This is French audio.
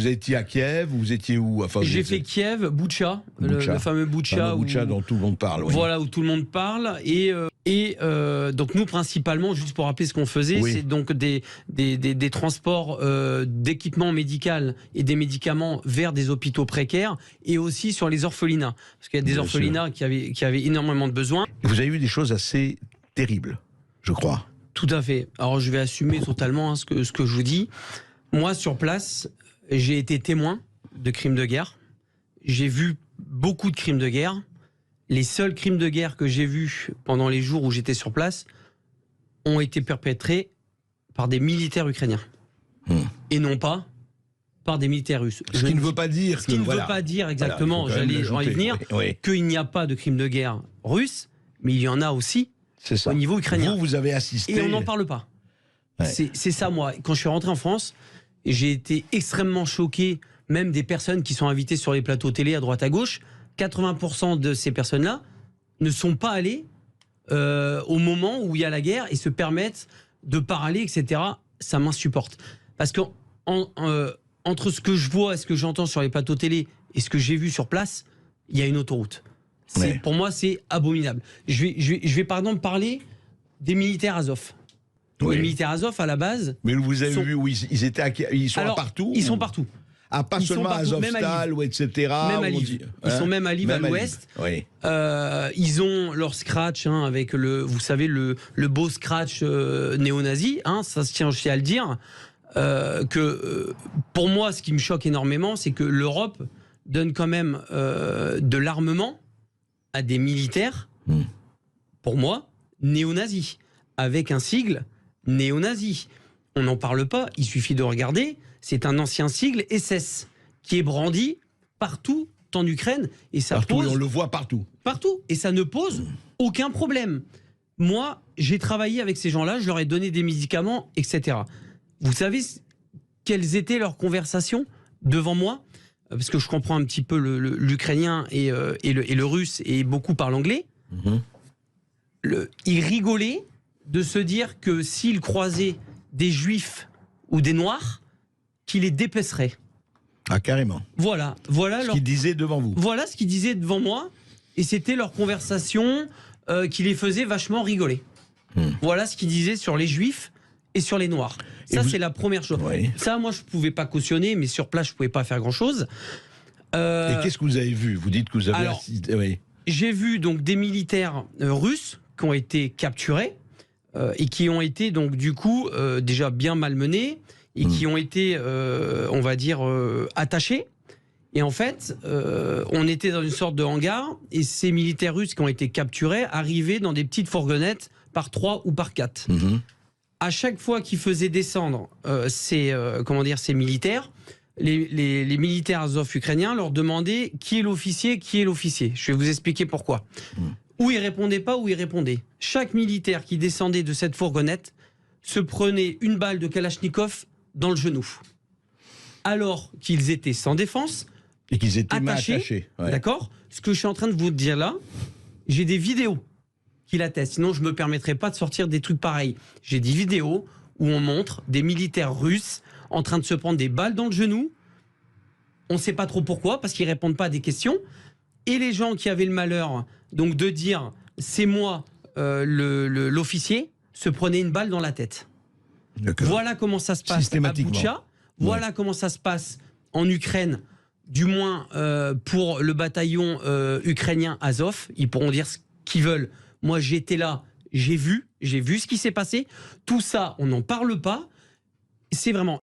Vous étiez à Kiev, vous étiez où? Enfin, j'ai fait Kiev, Boutcha, le fameux Boutcha, dont tout le monde parle. Oui. Voilà, où tout le monde parle. Et donc nous, principalement, juste pour rappeler ce qu'on faisait, c'est donc des transports d'équipements médicaux et des médicaments vers des hôpitaux précaires, et aussi sur les orphelinats. Parce qu'il y a des orphelinats qui avaient énormément de besoins. Vous avez eu des choses assez terribles, je crois. Tout à fait. Alors je vais assumer totalement ce que je vous dis. Moi, sur place, j'ai été témoin de crimes de guerre. J'ai vu beaucoup de crimes de guerre. Les seuls crimes de guerre que j'ai vus pendant les jours où j'étais sur place ont été perpétrés par des militaires ukrainiens. Et non pas par des militaires russes. Ce qui ne veut pas dire ne veut pas dire exactement, j'allais y venir, qu'il n'y a pas de crimes de guerre russes, mais il y en a aussi au niveau ukrainien. Vous avez assisté. Et on n'en parle pas. C'est ça, moi. Quand je suis rentré en France, j'ai été extrêmement choqué, même des personnes qui sont invitées sur les plateaux télé à droite à gauche. 80% de ces personnes-là ne sont pas allées au moment où il y a la guerre et se permettent de parler, etc. Ça m'insupporte. Parce que entre ce que je vois et ce que j'entends sur les plateaux télé et ce que j'ai vu sur place, il y a une autoroute. Pour moi, c'est abominable. Je vais par exemple parler des militaires Azov. Les militaires Azov, à la base... Mais vous avez vu où ils sont partout? Ils sont partout. Ah, pas seulement à Azovstal, etc. Même à Lviv. Ils sont même à Lviv, à l'ouest. Ils ont leur scratch avec vous savez, le beau scratch néo-nazi. Ça se tient aussi à le dire. Pour moi, ce qui me choque énormément, c'est que l'Europe donne quand même de l'armement à des militaires, pour moi, néo-nazis, avec un sigle néo-nazi. On n'en parle pas, il suffit de regarder. C'est un ancien sigle SS qui est brandi partout en Ukraine. Et ça partout, on le voit partout. Partout. Et ça ne pose aucun problème. Moi, j'ai travaillé avec ces gens-là, je leur ai donné des médicaments, etc. Vous savez quelles étaient leurs conversations devant moi? Parce que je comprends un petit peu l'ukrainien et le russe, et beaucoup parlent anglais. Ils rigolaient de se dire que s'ils croisaient des juifs ou des noirs, qu'ils les dépeceraient. Ah, carrément. Voilà ce qu'ils disaient devant vous. Voilà ce qu'ils disaient devant moi, et c'était leur conversation qui les faisait vachement rigoler. Voilà ce qu'ils disaient sur les juifs et sur les noirs. Ça, c'est la première chose. Ça, moi, je ne pouvais pas cautionner, mais sur place, je ne pouvais pas faire grand-chose. Et qu'est-ce que vous avez vu? Vous dites que vous avez assisté. J'ai vu donc des militaires russes qui ont été capturés et qui ont été donc du coup déjà bien malmenés et qui ont été, on va dire, attachés. Et en fait, on était dans une sorte de hangar, et ces militaires russes qui ont été capturés arrivaient dans des petites fourgonnettes par 3 ou par 4. À chaque fois qu'ils faisaient descendre ces militaires, les militaires Azov ukrainiens leur demandaient qui est l'officier, qui est l'officier. Je vais vous expliquer pourquoi. Ou ils répondaient pas, ou ils répondaient. Chaque militaire qui descendait de cette fourgonnette se prenait une balle de Kalachnikov dans le genou. Alors qu'ils étaient sans défense et qu'ils étaient attachés. D'accord. Ce que je suis en train de vous dire là, j'ai des vidéos qui l'attestent. Sinon, je ne me permettrai pas de sortir des trucs pareils. J'ai des vidéos où on montre des militaires russes en train de se prendre des balles dans le genou. On ne sait pas trop pourquoi, parce qu'ils ne répondent pas à des questions. Et les gens qui avaient le malheur donc de dire « c'est moi l'officier », se prenaient une balle dans la tête. Voilà comment ça se passe à Boutcha. Voilà comment ça se passe en Ukraine, du moins pour le bataillon ukrainien Azov. Ils pourront dire ce qu'ils veulent. Moi, j'étais là, j'ai vu ce qui s'est passé. Tout ça, on n'en parle pas. C'est vraiment